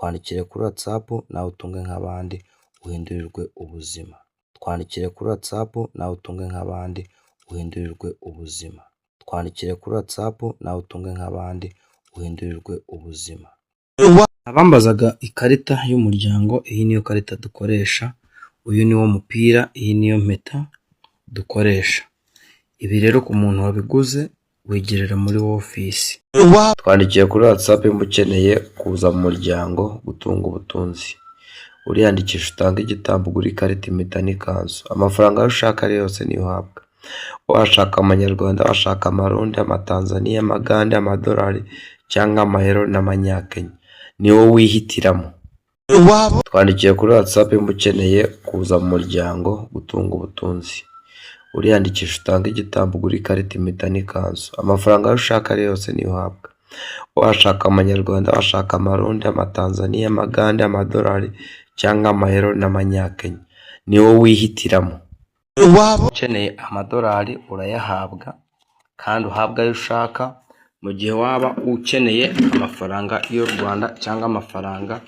twandikire kuri WhatsApp nawe utunge nk'abandi uhindurirwe ubuzima. Twandikire kuri WhatsApp nawe utunge nk'abandi uhindurirwe ubuzima. Twandikire kuri WhatsApp nawe utunge nk'abandi uhindurirwe ubuzima. Abambazaga ikarita y'umuryango, iyi niyo karita dukoresha, uyu niwo mupira, iyi niyo mpeta dukoresha. Ibi rero ku muntu wabiguze wegerera muri office. Twandikiye kuri WhatsApp mukeneye kuza mu muryango gutunga ubutunzi. Uriyandikisha utanga igitambo ugura ikarita, impeta n'ikanzu. Amafaranga ushaka yose niyo uhabwa. Washaka amanyarwanda, washaka amarundi, amatanzania, amagande, amadolari cyangwa amahero n'amanyakenya, ni wowe wihitiramo. Twandikiye kuri WhatsApp mukeneye kuza mu muryango gutunga ubutunzi. Uriyandikisha utanga igitambo ugura ikarita, impeta n'ikanzu. Amafaranga ushaka yose niyo uhabwa. Washaka amanyarwanda, washaka amarundi, amatanzania, amagande, amadolari cyangwa amahero n'amanyakenya, ni wowe wihitiramo. Ukeneye amadolari urayahabwa kandi uhabwa ayo ushaka. Mu gihe waba ukeneye amafaranga y'u Rwanda cyangwa amafaranga,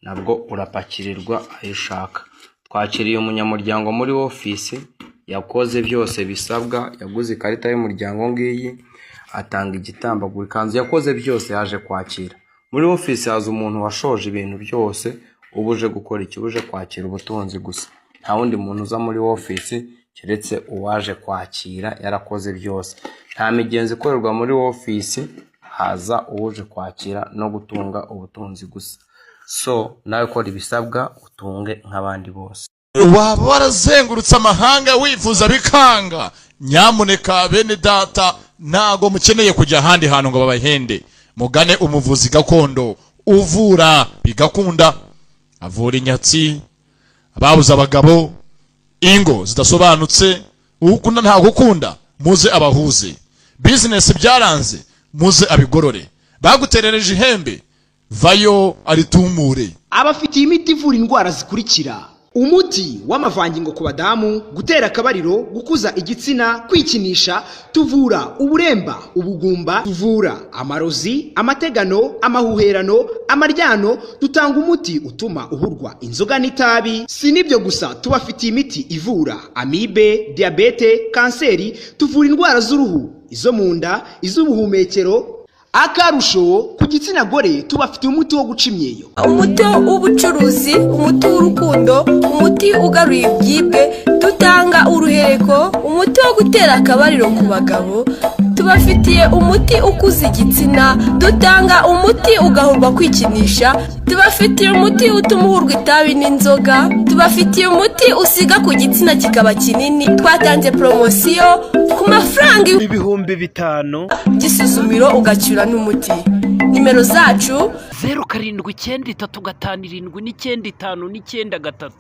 nabwo urapakirirwa ayo ushaka. Twakiriye umunyamuryango muri office yakoze byose bisabwa, yaguze ikarita y'umuryango ngiyi, atanga igitambo, agura ikanzu, yakoze byose, yaje kwakira. Muri office haza umuntu washoje ibintu byose, ubuje gukora iki, ubuje kwakira ubutunzi gusa. Nta wundi muntu uza muri office keretse uwaje kwakira yarakoze byose. Nta migenzi ikorerwa muri office, haza uwuje kwakira no gutunga ubutunzi gusa. So nawe kora ibisabwa utunge nk'abandi bose. Waba warazengurutse amahanga wifuza bikanga, nyamuneka bene data ntago mukeneye kujya ahandi hantu ngo babahende. Mugane umuvuzi gakondo uvura bigakunda, avura inyatsi, ababuza abagabo, ingo zidasobanutse, ukunda nta gukunda, muze abahuze. Business byaranze, muze abigorore. Baguterereje ihembe, vayo aritumure. Abafitiye imiti ivura indwara zikurikira: umuti w'amavangingo ku badamu, gutera akabariro, gukuza igitsina, kwikinisha, tuvura uburemba, ubugumba, tuvura amarozi, amategano, amahuherano, amaryano, dutanga umuti utuma uhurwa inzoga n'itabi. Si nibyo gusa, tubafitiye imiti ivura amibe, diabete, kanseri, tuvura indwara z'uruhu, izo mu nda, iz'ubuhumekero. Akarusho ku gitsina gore tubafitiye umuti wo guca imyeyo, umuti w'ubucuruzi, umuti w'urukundo, umuti ugaruye ibyibwe, dutanga uruhereko, umuti wo gutera akabariro ku bagabo, tubafitiye umuti ukuza igitsina, dutanga umuti ugahurwa kwikinisha, tubafitiye umuti utuma uhurwa itabi n'inzoga, tubafitiye umuti usiga ku gitsina kikaba kinini. Twatanze promosiyo ku mafaranga ibihumbi 5 gisuzumiro ugacyura n'umuti. Nimero zacu 0793 579 953.